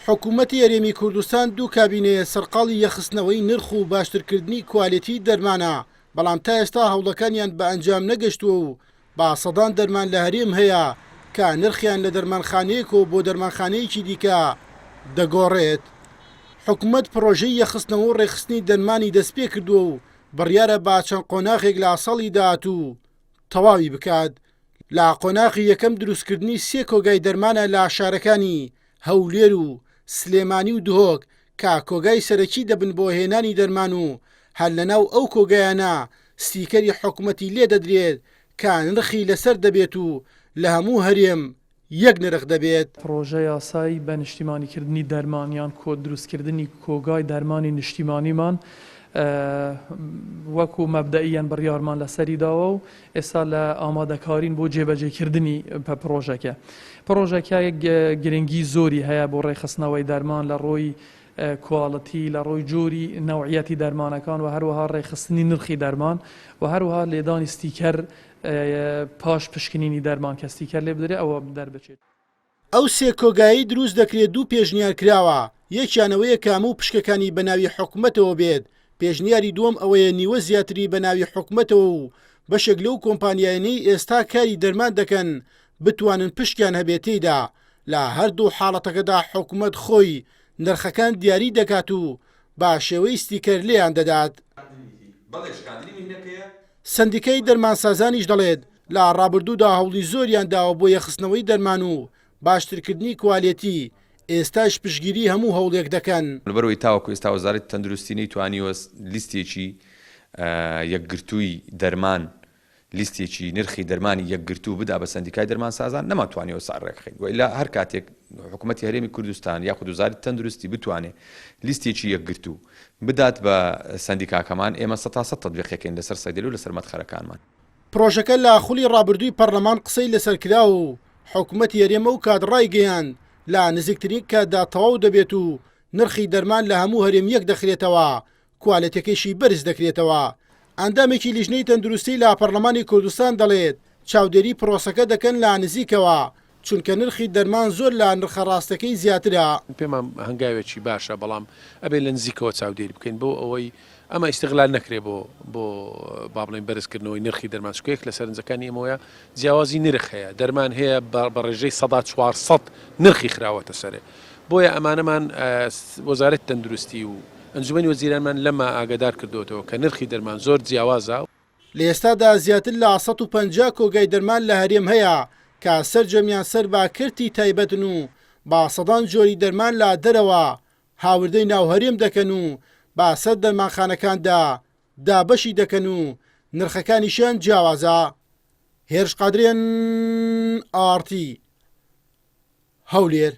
حکوومەتی هەرێمی کوردستان دوو کابینەیە سەرقاڵی یەخستنەوەی نرخ و باشترکردنی کوالیتی دەرمانە، بەڵام تا ئێستا هەوڵەکانیان بە ئەنجام نەگەشتووە و با سەدان دەرمان لە هەرێم هەیە کە نرخیان لە دەرمانخانەیەک و بۆ دەرمانخانەیەکی دیکە دەگۆڕێت. حکوومەت پرۆژەی یەخستنەوە و ڕێخستنی دەرمانی دەست پێ کردووە و بڕیارە با چەند قۆناغێک لە ساڵی داهاتوو تەواوی بکات. لە قۆناغی یەکەم دروستکردنی 3 کۆگای دەرمانە لە شارەکانی هەولێر و سلێمانی و دهۆک کە کۆگای سەرەکی دەبن بۆ هێنانی دەرمان و هەر لەناو ئەو کۆگایانە ستیکەری حکوومەتی لێ دەدرێت کە نرخی لەسەر دەبێت و لە هەموو هەرێم یەک نرخ دەبێت. پرۆژە یاسایی بە نیشتیمانیکردنی دەرمانیان کۆ دروستکردنی کۆگای دەرمانی نیشتیمانیمان وەکو مەبدەئیان بڕیارمان لەسەری داوە و ئێستا لە ئامادەکارین بۆ جێبەجێکردنی پرۆژەکە. پرۆژەکە گرنگی زۆری هەیە بۆ ڕێخستنەوەی دەرمان لە ڕۆی کواڵەتی، لە ڕۆی جۆری نەوعیەتی دەرمانەکان و هەروەها ڕێخستنی نرخی دەرمان و هەروەها لێدانی ستیکەر پاش پشکنینی دەرمان کە ستیکەر لێ بدرێت ئەوە دەربچێت. ئەو 3 کۆگایی دروست دەکرێت دوو پێشنیار کراوە، یەکیانەوەیە کە هەموو پشکەکانی بەناوی حکوومەتەوە بێت، پێشنیاری دووەم ئەوەیە نیوە زیاتری بەناوی حکوومەتەوە و بەشێک لەو کۆمپانیایانەی ئێستا کاری دەرمان دەکەن بتوانن پشکیان هەبێتیدا. لە هەردوو حاڵەتەکەدا حکوومەت خۆی نرخەکان دیاری دەکات و با شێوەی ستیکەر لێیان دەدات. سندیکەی دەرمانسازانیش دەڵێت لە ڕابردوودا هەوڵی زۆریان داوە بۆ یەخستنەوەی دەرمان و باشترکردنی کوالیتی، ئێستاش پشگیری هەموو هەوڵێک دەکەن. لەبەرەوەی تاوەکو ئێستا وەزارەتی تەندروستی نەیتوانیوە لیستێکی یەکگرتووی دەرمان، لیستێکی نرخی دەرمانی یەکگرتوو بدا بە سندیکای دەرمانسازان، نەماتوانیەوە ساڕێکخین. وئیلا هەر کاتێک حکوومەتی هەرێمی کوردستان یاخود وزارەتی تەندروستی بتوانێت لیستێکی یەکگرتوو بدات بە سندیکاکەمان، ئێمە 100% تەطبیقەکەین لەسەر سەیدەلی و لەسەر مەدخەرەکانمان. پرۆژەکە لە خولی ڕابردووی پەرلەمان قسەی لەسەر کرا و حکوومەتی هەرێمە و کادڕای گەیاند لە نزیکترین کاتدا تەواو دەبێت و نرخی دەرمان لە هەموو هەرێم یەک دەخرێتەوە، کوالەتەکەیشی بەرز دەکرێتەوە. ئەندامێکی لیژنەی تەندروستی لە پەرلەمانی کوردستان دەڵێت چاودێری پرۆسەکە دەکەن لە نزیکەوە چونکە نرخی دەرمان زۆر لە نرخە ڕاستەکەی زیاترە. پێمان هەنگاوێکی باشە، بەڵام ئەبێ لە نزیکەوە چاودێری بکەین بۆ ئەوەی ئەمە ئیستیغلال نەکرێ بۆ با بڵێن بەرزکردنەوەی نرخی دەرمان، چکەیەک لە سەرنجەکانی ئەمەوە جیاوازی نرخ هەیە، دەرمان هەیە بە ڕێژەی 400 نرخی خراوەتە سەرێ. بۆیە ئەمانەمان وەزارەتی تەندروستی و ئەنجومەنی وەزیرانمان لەمە ئاگادار کردوتەوە کە نرخی دەرمان زۆر جیاوازە. لە ئێستادا زیاتر لە 150 کۆگای دەرمان لە هەرێم هەیە کە سەرجەمیان سەر باکردی تایبەتن و با سەدان جۆری دەرمان لە دەرەوە هاوردەی ناو هەرێم دەکەن و با سەر دەرمانخانەکاندا دابەشی دەکەن و نرخەکانیشیان جیاوازە. هێرش قادرێن ئارتی هەولێر.